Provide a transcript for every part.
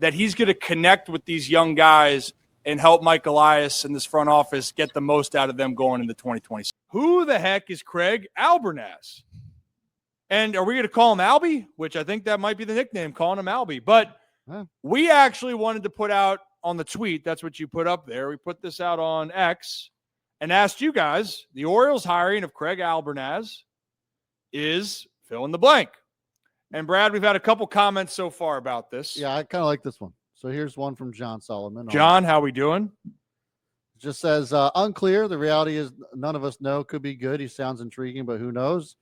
that he's going to connect with these young guys and help Mike Elias and this front office get the most out of them going into 2026. Who the heck is Craig Albernaz? And are we going to call him Albie? Which I think that might be the nickname, calling him Albie. But we actually wanted to put out on the tweet, that's what you put up there. We put this out on X and asked you guys, the Orioles hiring of Craig Albernaz is fill in the blank. And Brad, we've had a couple comments so far about this. Yeah, I kind of like this one. So here's one from John Solomon. John, how we doing? Just says, unclear. The reality is none of us know. Could be good. He sounds intriguing, but who knows?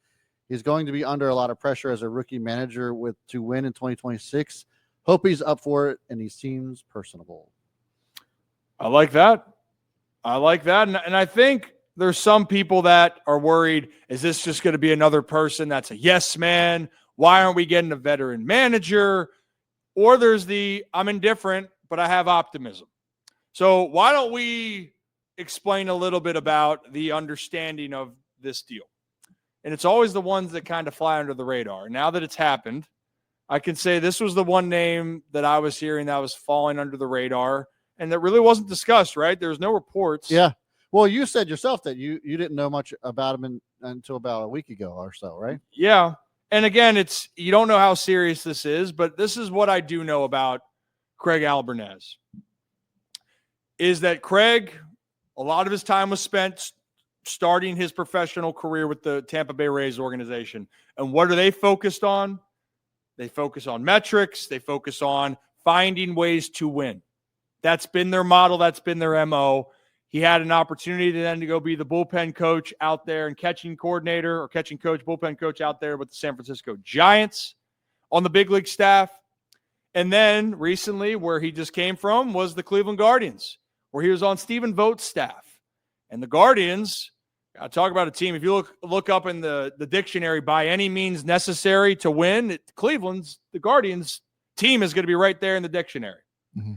He's going to be under a lot of pressure as a rookie manager to win in 2026. Hope he's up for it, and he seems personable. I like that. And I think there's some people that are worried, is this just going to be another person that's a yes man? Why aren't we getting a veteran manager? Or there's I'm indifferent, but I have optimism. So why don't we explain a little bit about the understanding of this deal? And it's always the ones that kind of fly under the radar. Now that it's happened, I can say this was the one name that I was hearing that was falling under the radar and that really wasn't discussed, right? There was no reports. Yeah. Well, you said yourself that you didn't know much about him until about a week ago or so, right? Yeah. And again, you don't know how serious this is, but this is what I do know about Craig Albernaz. Is that Craig, a lot of his time was spent starting his professional career with the Tampa Bay Rays organization. And what are they focused on? They focus on metrics. They focus on finding ways to win. That's been their model. That's been their MO. He had an opportunity to go be the bullpen coach out there and catching coach, bullpen coach out there with the San Francisco Giants on the big league staff. And then recently, where he just came from was the Cleveland Guardians, where he was on Stephen Vogt's staff. And the Guardians, I talk about a team. If you look up in the dictionary, by any means necessary to win, the Guardians team is going to be right there in the dictionary. Mm-hmm.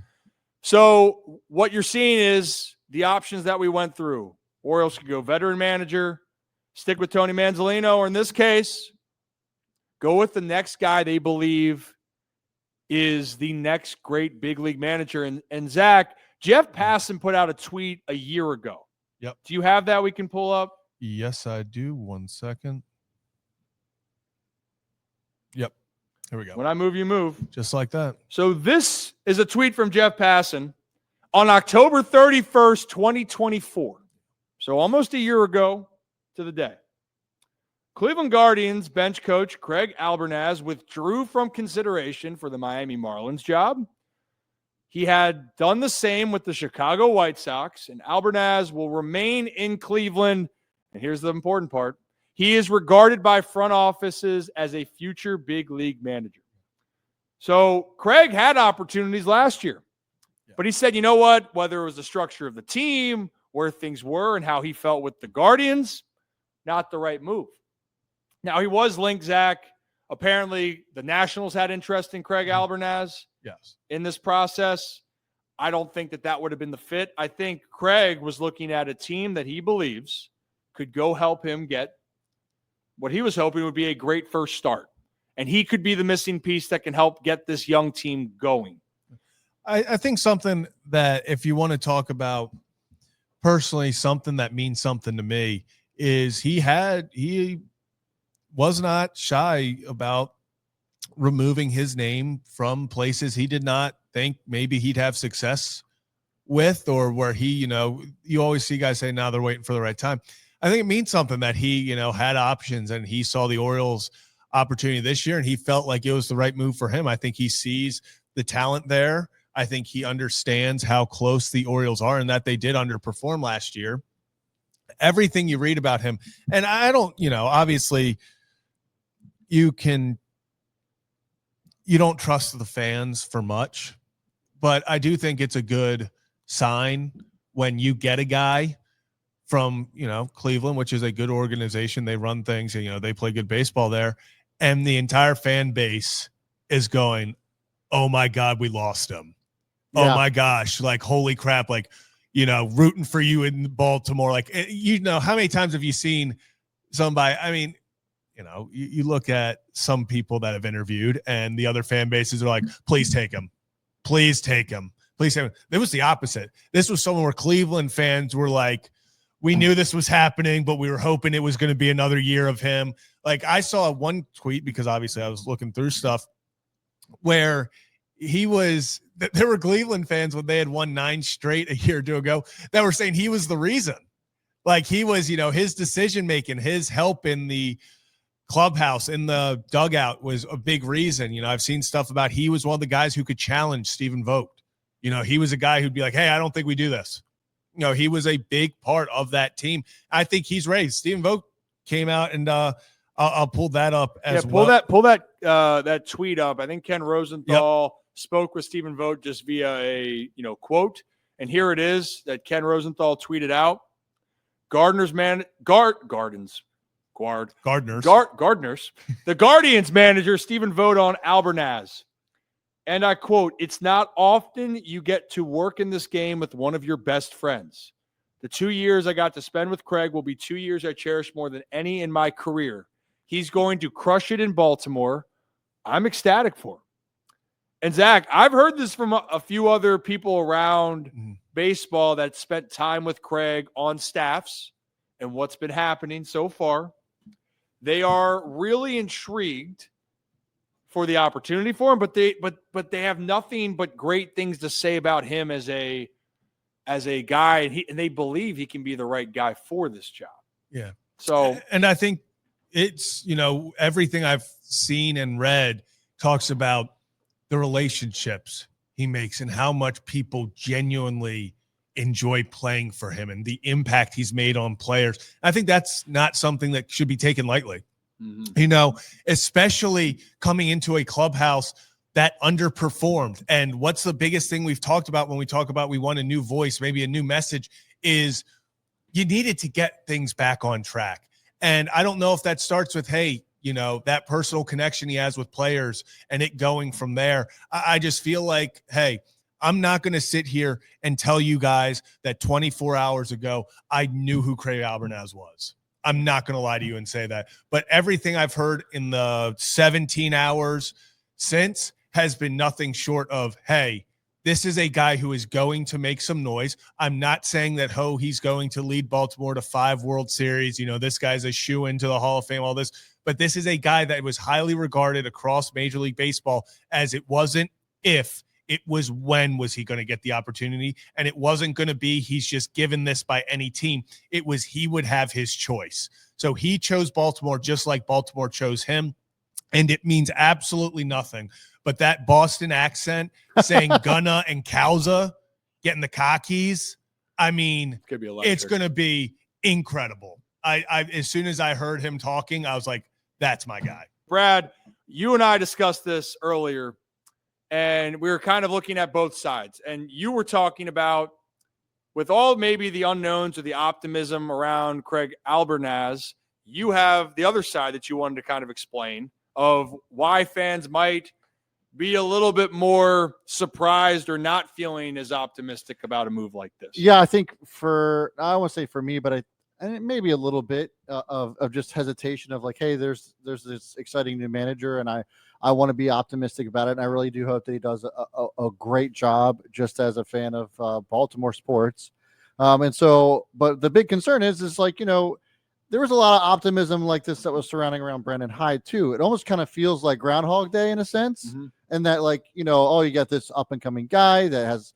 So what you're seeing is the options that we went through. Orioles could go veteran manager, stick with Tony Manzolino, or in this case, go with the next guy they believe is the next great big league manager. And Zach, Jeff Passan put out a tweet a year ago. Yep. Do you have that we can pull up? Yes, I do. 1 second. Yep. Here we go. When I move, you move. Just like that. So this is a tweet from Jeff Passan on October 31st, 2024. So almost a year ago to the day. Cleveland Guardians bench coach Craig Albernaz withdrew from consideration for the Miami Marlins job. He had done the same with the Chicago White Sox, and Albernaz will remain in Cleveland. And here's the important part. He is regarded by front offices as a future big league manager. So Craig had opportunities last year, but he said, you know what, whether it was the structure of the team, where things were, and how he felt with the Guardians, not the right move. Now, he was linked, Zach. Apparently, the Nationals had interest in Craig Albernaz. Yes. In this process. I don't think that would have been the fit. I think Craig was looking at a team that he believes could go help him get what he was hoping would be a great first start. And he could be the missing piece that can help get this young team going. I think something that, if you want to talk about personally, something that means something to me is he was not shy about removing his name from places he did not think maybe he'd have success with, or where he, you always see guys say, now they're waiting for the right time. I think it means something that he, had options, and he saw the Orioles opportunity this year and he felt like it was the right move for him. I think he sees the talent there. I think he understands how close the Orioles are and that they did underperform last year. Everything you read about him, and I don't, obviously you don't trust the fans for much, but I do think it's a good sign when you get a guy from, Cleveland, which is a good organization. They run things, and, they play good baseball there. And the entire fan base is going, oh my God, we lost him. Yeah. Oh my gosh. Like, holy crap. Like, rooting for you in Baltimore. Like, how many times have you seen somebody? I mean, you look at some people that have interviewed and the other fan bases are like, please take him. please take him. Please take him. It was the opposite. This was someone where Cleveland fans were like, we knew this was happening, but we were hoping it was going to be another year of him. Like I saw one tweet, because obviously I was looking through stuff, where there were Cleveland fans when they had won 9 straight a year or two ago that were saying he was the reason. Like he was, his decision-making, his help in the clubhouse, in the dugout was a big reason. I've seen stuff about he was one of the guys who could challenge Stephen Vogt. He was a guy who'd be like, hey, I don't think we do this. He was a big part of that team. I think he's ready. Stephen Vogt came out and I'll pull that up as well. Pull that tweet up. I think Ken Rosenthal spoke with Stephen Vogt just via a quote, and here it is that Ken Rosenthal tweeted out. Gardeners. The Guardians manager Stephen Vogt on Albernaz. And I quote, "It's not often you get to work in this game with one of your best friends. The 2 years I got to spend with Craig will be 2 years I cherish more than any in my career. He's going to crush it in Baltimore. I'm ecstatic for him." And Zach, I've heard this from a few other people around baseball that spent time with Craig on staffs and what's been happening so far. They are really intrigued for the opportunity for him, but they have nothing but great things to say about him as a guy, and they believe he can be the right guy for this job. Yeah. So, and I think it's, everything I've seen and read talks about the relationships he makes and how much people genuinely enjoy playing for him and the impact he's made on players. I think that's not something that should be taken lightly. Especially coming into a clubhouse that underperformed. And what's the biggest thing we've talked about when we talk about we want a new voice, maybe a new message, is you needed to get things back on track. And I don't know if that starts with, hey, that personal connection he has with players and it going from there. I just feel like, hey, I'm not going to sit here and tell you guys that 24 hours ago, I knew who Craig Albernaz was. I'm not going to lie to you and say that. But everything I've heard in the 17 hours since has been nothing short of, hey, this is a guy who is going to make some noise. I'm not saying that, he's going to lead Baltimore to 5 World Series. This guy's a shoe into the Hall of Fame, all this. But this is a guy that was highly regarded across Major League Baseball as it wasn't if, it was when was he going to get the opportunity. And it wasn't going to be he's just given this by any team. It was he would have his choice. So he chose Baltimore just like Baltimore chose him. And it means absolutely nothing. But that Boston accent saying Gunna and Causa, getting the cockies, I mean, it's going to be incredible. I as soon as I heard him talking, I was like, that's my guy. Brad, you and I discussed this earlier, and we were kind of looking at both sides. And you were talking about, with all maybe the unknowns or the optimism around Craig Albernaz, you have the other side that you wanted to kind of explain of why fans might be a little bit more surprised or not feeling as optimistic about a move like this. Yeah, I think I don't want to say for me, but maybe a little bit of just hesitation of like, hey, there's this exciting new manager, and I want to be optimistic about it. And I really do hope that he does a great job, just as a fan of Baltimore sports. And so, but the big concern is like, there was a lot of optimism like this that was surrounding around Brandon Hyde too. It almost kind of feels like Groundhog Day in a sense. And that like, you got this up and coming guy that has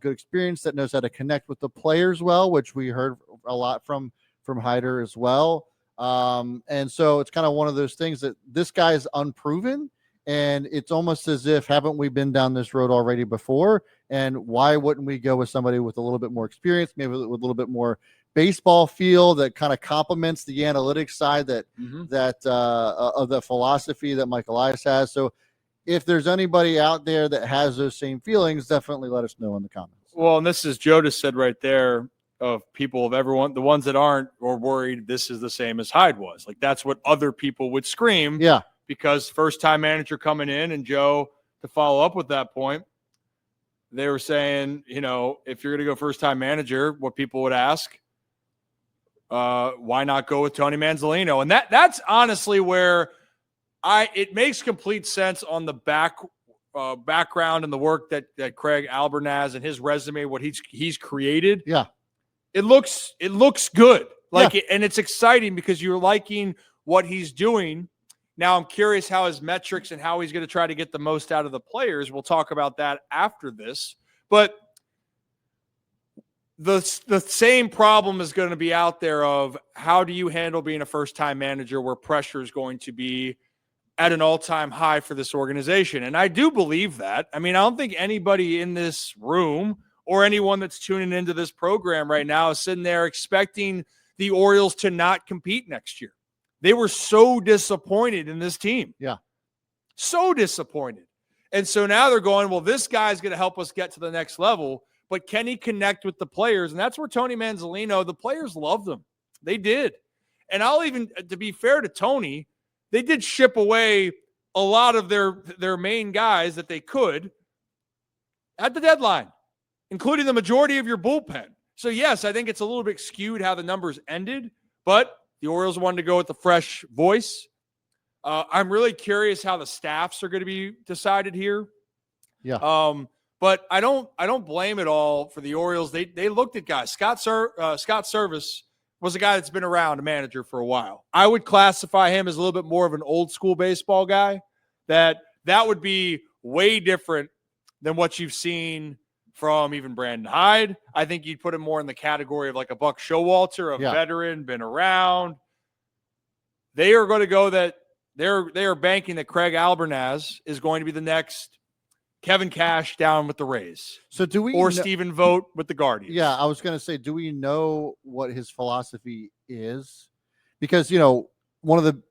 good experience, that knows how to connect with the players well, which we heard a lot from Hyder as well. And so it's kind of one of those things that this guy is unproven, and it's almost as if, haven't we been down this road already before? And why wouldn't we go with somebody with a little bit more experience, maybe with a little bit more baseball feel that kind of complements the analytics side that of the philosophy that Mike Elias has. So if there's anybody out there that has those same feelings, definitely let us know in the comments. Well, and this is Joe just said right there, of people, of everyone, the ones that aren't or worried this is the same as Hyde was. Like, that's what other people would scream. Yeah. Because first-time manager coming in, and Joe, to follow up with that point, they were saying, if you're going to go first-time manager, what people would ask, why not go with Tony Manzolino? And that's honestly where it makes complete sense on the back background and the work that Craig Albernaz and his resume, what he's created. Yeah. It looks good. And it's exciting because you're liking what he's doing. Now I'm curious how his metrics and how he's going to try to get the most out of the players. We'll talk about that after this. But the same problem is going to be out there of how do you handle being a first-time manager where pressure is going to be at an all-time high for this organization. And I do believe that. I mean, I don't think anybody in this room or anyone that's tuning into this program right now is sitting there expecting the Orioles to not compete next year. They were so disappointed in this team. Yeah. So disappointed. And so now they're going, well, this guy's going to help us get to the next level, but can he connect with the players? And that's where Tony Manzolino, the players loved him. They did. And I'll even, to be fair to Tony, they did ship away a lot of their main guys that they could at the deadline, including the majority of your bullpen. So, yes, I think it's a little bit skewed how the numbers ended, but the Orioles wanted to go with the fresh voice. I'm really curious how the staffs are going to be decided here. Yeah. But I don't blame it all for the Orioles. They looked at guys. Scott Service was a guy that's been around, a manager for a while. I would classify him as a little bit more of an old school baseball guy. That would be way different than what you've seen from even Brandon Hyde. I think you'd put him more in the category of like a Buck Showalter, a veteran, been around. They are going to go that they are banking that Craig Albernaz is going to be the next Kevin Cash down with the Rays. So do we Stephen Vogt with the Guardians? Yeah, I was going to say, do we know what his philosophy is? Because, one of the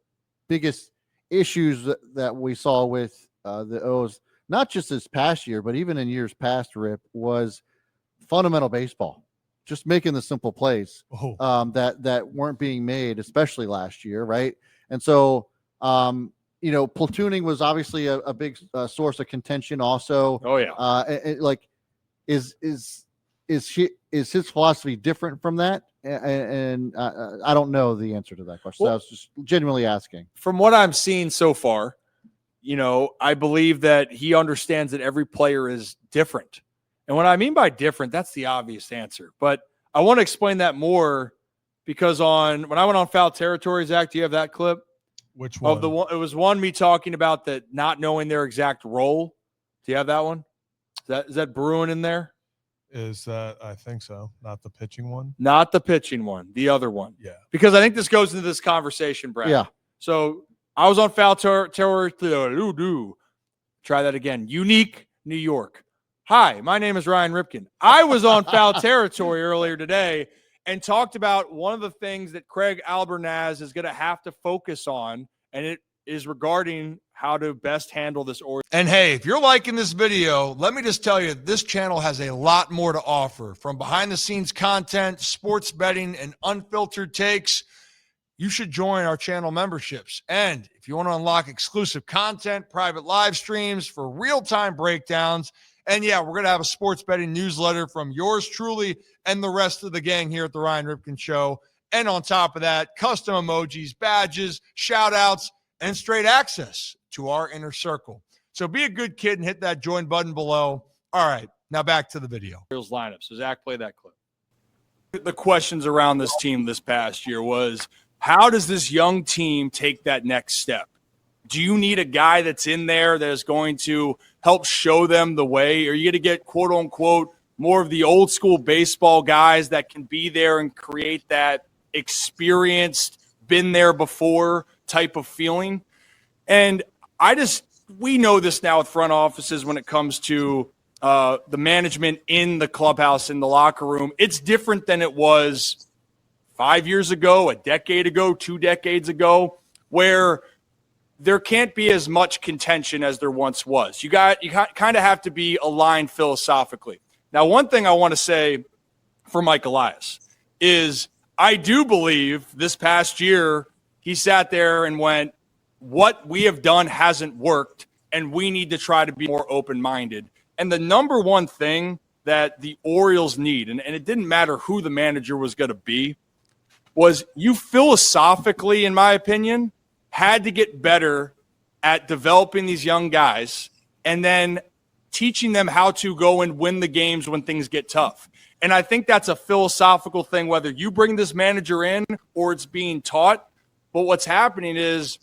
biggest issues that we saw with the O's, not just this past year, but even in years past, Rip, was fundamental baseball, just making the simple plays that weren't being made, especially last year, right? And so, platooning was obviously a big source of contention also. Oh, yeah. Is his philosophy different from that? And I don't know the answer to that question. So I was just genuinely asking. From what I'm seeing so far, I believe that he understands that every player is different. And what I mean by different, that's the obvious answer. But I want to explain that more because when I went on Foul Territory, Zach, do you have that clip? Which one? It was one me talking about that not knowing their exact role. Do you have that one? Is that Bruin in there? Is that, I think so. Not the pitching one? Not the pitching one. The other one. Yeah. Because I think this goes into this conversation, Brad. Yeah. So I was on Foul Territory. Try that again. Unique, New York. Hi, my name is Ryan Ripken. I was on Foul Territory earlier today and talked about one of the things that Craig Albernaz is going to have to focus on, and it is regarding how to best handle this Orioles. And hey, if you're liking this video, let me just tell you, this channel has a lot more to offer. From behind-the-scenes content, sports betting, and unfiltered takes, you should join our channel memberships. And if you want to unlock exclusive content, private live streams for real-time breakdowns, and yeah, we're going to have a sports betting newsletter from yours truly and the rest of the gang here at the Ryan Ripken Show. And on top of that, custom emojis, badges, shout-outs, and straight access to our inner circle. So be a good kid and hit that join button below. All right, now back to the video. Orioles lineup. So Zach, play that clip. The questions around this team this past year was, how does this young team take that next step? Do you need a guy that's in there that is going to help show them the way? Are you going to get, quote unquote, more of the old school baseball guys that can be there and create that experienced, been there before type of feeling? And we know this now with front offices when it comes to the management in the clubhouse, in the locker room. It's different than it was 5 years ago, a decade ago, 2 decades ago, where there can't be as much contention as there once was. You kind of have to be aligned philosophically. Now, one thing I want to say for Mike Elias is I do believe this past year he sat there and went, what we have done hasn't worked, and we need to try to be more open-minded. And the number one thing that the Orioles need, and it didn't matter who the manager was going to be, was you philosophically, in my opinion, had to get better at developing these young guys and then teaching them how to go and win the games when things get tough. And I think that's a philosophical thing, whether you bring this manager in or it's being taught. But what's happening is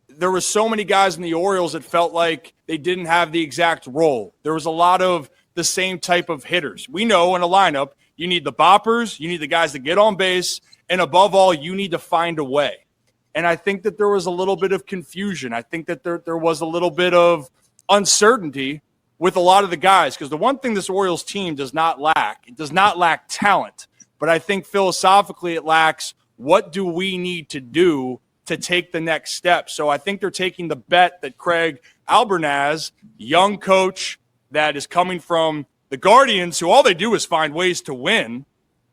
there were so many guys in the Orioles that felt like they didn't have the exact role. There was a lot of the same type of hitters. We know in a lineup, you need the boppers, you need the guys that get on base, and above all, you need to find a way. And I think that there was a little bit of confusion. I think that there was a little bit of uncertainty with a lot of the guys, because the one thing this Orioles team does not lack, it does not lack talent, but I think philosophically it lacks what do we need to do to take the next step. So I think they're taking the bet that Craig Albernaz, young coach that is coming from the Guardians, who all they do is find ways to win,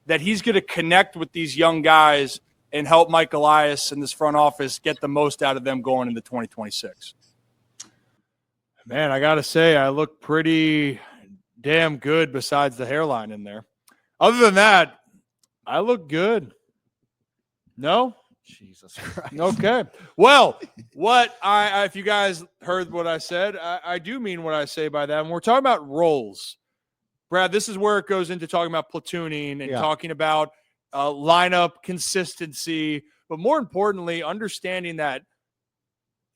that he's going to connect with these young guys and help Mike Elias and this front office get the most out of them going into 2026. Man, I got to say, I look pretty damn good besides the hairline in there. Other than that, I look good. No? Jesus Christ. Okay. Well, if you guys heard what I said, I do mean what I say by that. And we're talking about roles. Brad, this is where it goes into talking about platooning and talking about lineup consistency, but more importantly, understanding that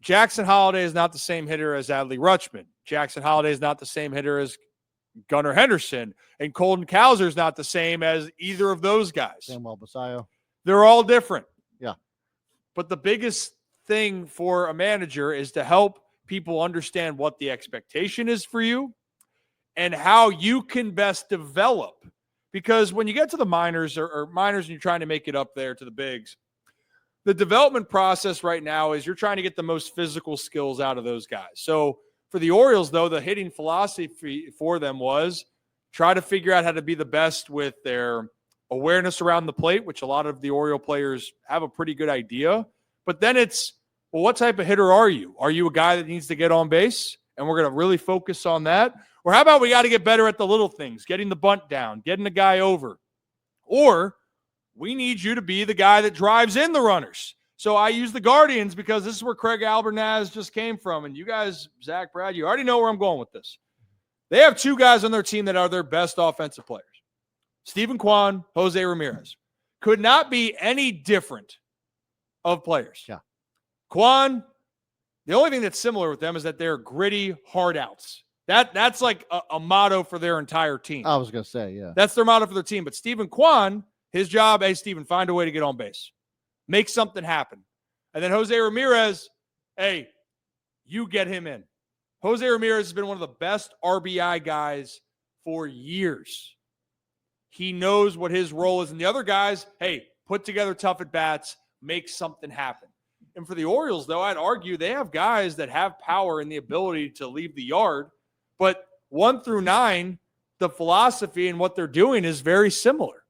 Jackson Holliday is not the same hitter as Adley Rutschman. Jackson Holliday is not the same hitter as Gunnar Henderson. And Colton Cowser is not the same as either of those guys. Samuel Basayo. They're all different. Yeah. But the biggest thing for a manager is to help people understand what the expectation is for you and how you can best develop. Because when you get to the minors or minors and you're trying to make it up there to the bigs, the development process right now is you're trying to get the most physical skills out of those guys. So for the Orioles, though, the hitting philosophy for them was try to figure out how to be the best with their awareness around the plate, which a lot of the Oriole players have a pretty good idea. But then it's, well, what type of hitter are you? Are you a guy that needs to get on base? And we're going to really focus on that. Or how about we got to get better at the little things, getting the bunt down, getting the guy over. Or we need you to be the guy that drives in the runners. So I use the Guardians because this is where Craig Albernaz just came from. And you guys, Zach, Brad, you already know where I'm going with this. They have two guys on their team that are their best offensive players. Stephen Kwan, Jose Ramirez. Could not be any different of players. Yeah. Kwan, the only thing that's similar with them is that they're gritty, hard outs. That's like a motto for their entire team. I was going to say, yeah. That's their motto for their team. But Stephen Kwan, his job, hey, Stephen, find a way to get on base. Make something happen. And then Jose Ramirez, hey, you get him in. Jose Ramirez has been one of the best RBI guys for years. He knows what his role is. And the other guys, hey, put together tough at-bats, make something happen. And for the Orioles, though, I'd argue they have guys that have power and the ability to leave the yard. But 1 through 9, the philosophy and what they're doing is very similar.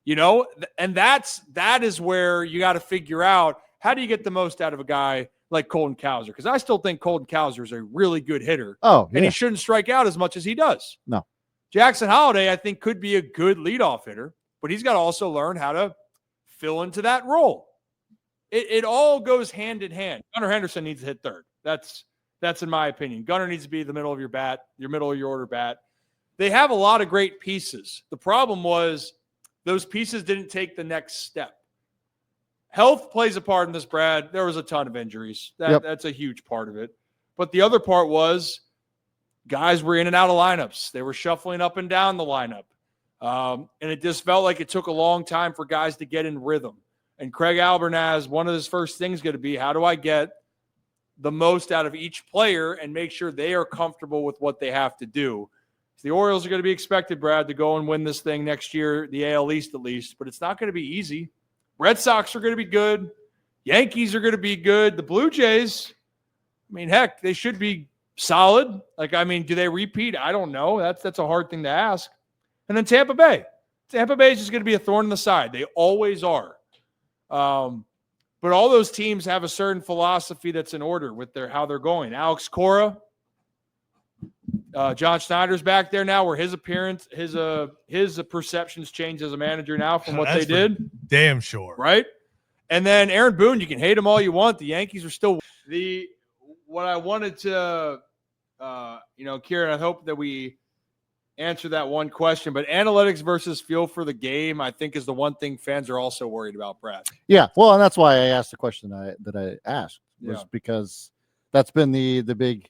You know, and that is where you got to figure out how do you get the most out of a guy like Colton Cowser? Because I still think Colton Cowser is a really good hitter. Oh, yeah. And he shouldn't strike out as much as he does. No. Jackson Holliday, I think, could be a good leadoff hitter, but he's got to also learn how to fill into that role. It all goes hand in hand. Gunnar Henderson needs to hit third. That's in my opinion. Gunnar needs to be the middle of your bat, your middle of your order bat. They have a lot of great pieces. The problem was those pieces didn't take the next step. Health plays a part in this, Brad. There was a ton of injuries. That's a huge part of it. But the other part was guys were in and out of lineups. They were shuffling up and down the lineup. And it just felt like it took a long time for guys to get in rhythm. And Craig Albernaz, one of his first things is going to be, how do I get the most out of each player and make sure they are comfortable with what they have to do? The Orioles are going to be expected, Brad, to go and win this thing next year, the AL East at least, but it's not going to be easy. Red Sox are going to be good. Yankees are going to be good. The Blue Jays, I mean, heck, they should be solid. Do they repeat? I don't know. That's a hard thing to ask. And then Tampa Bay. Tampa Bay is just going to be a thorn in the side. They always are. But all those teams have a certain philosophy that's in order with how they're going. Alex Cora, John Schneider's back there now, where his appearance, his perceptions changed as a manager now from what they did. Damn sure. Right? And then Aaron Boone, you can hate him all you want. The Yankees are still what I wanted to Kieran, I hope that we answer that one question, but analytics versus feel for the game, I think, is the one thing fans are also worried about, Brad. Yeah, well, and that's why I asked the question that I asked was Yeah. because that's been the big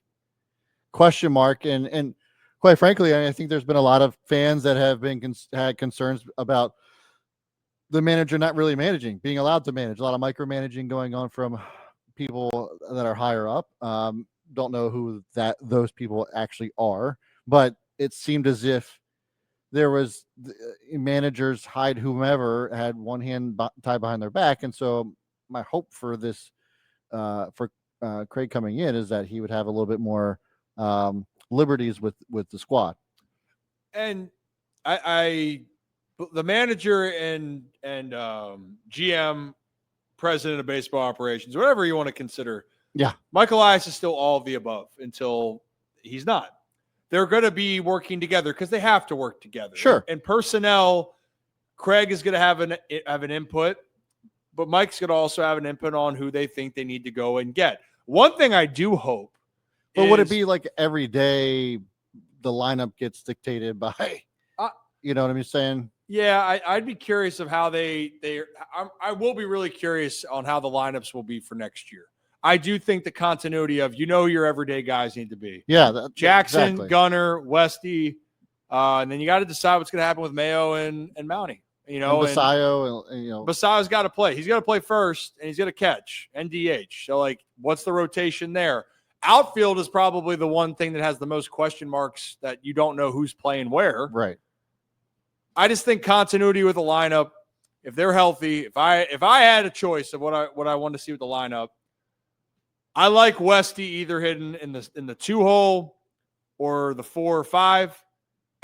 question mark, and quite frankly, I think there's been a lot of fans that have been had concerns about the manager not really managing, being allowed to manage. A lot of micromanaging going on from people that are higher up. Don't know who those people actually are, but it seemed as if there was managers, hide whomever, had one hand tied behind their back, and so my hope for this for Craig coming in is that he would have a little bit more liberties with the squad. And the manager and GM, president of baseball operations, whatever you want to consider. Yeah, Michael Elias is still all of the above until he's not. They're going to be working together because they have to work together. Sure. And personnel, Craig is going to have an input, but Mike's going to also have an input on who they think they need to go and get. One thing I do hope. But would it be like every day the lineup gets dictated by, you know what I'm saying? Yeah, I'd be curious of how I will be really curious on how the lineups will be for next year. I do think the continuity of, your everyday guys need to be. Yeah. Jackson, exactly. Gunnar, Westy, and then you got to decide what's going to happen with Mayo and Mountie. And Basayo, Basayo's got to play. He's got to play first, and he's got to catch and DH. So, what's the rotation there? Outfield is probably the one thing that has the most question marks that you don't know who's playing where. Right. I just think continuity with the lineup, if they're healthy, if I had a choice of what I want to see with the lineup, I like Westy either hitting in the 2-hole or the 4 or 5.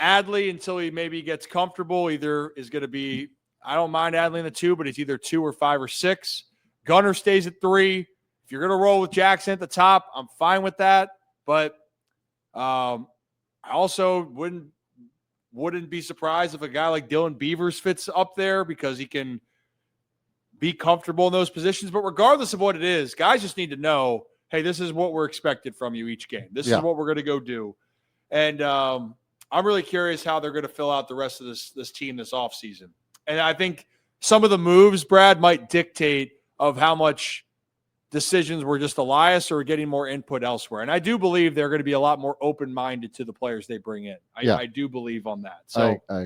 Adley, until he maybe gets comfortable, either is going to be, I don't mind Adley in the 2, but he's either 2 or 5 or 6. Gunnar stays at 3. If you're going to roll with Jackson at the top, I'm fine with that. But I also wouldn't be surprised if a guy like Dylan Beavers fits up there because he can be comfortable in those positions. But regardless of what it is, guys just need to know, hey, this is what we're expected from you each game. This is what we're going to go do. And I'm really curious how they're going to fill out the rest of this team this offseason. And I think some of the moves, Brad, might dictate of how much decisions were just Elias or getting more input elsewhere. And I do believe they're going to be a lot more open-minded to the players they bring in. I do believe on that. So I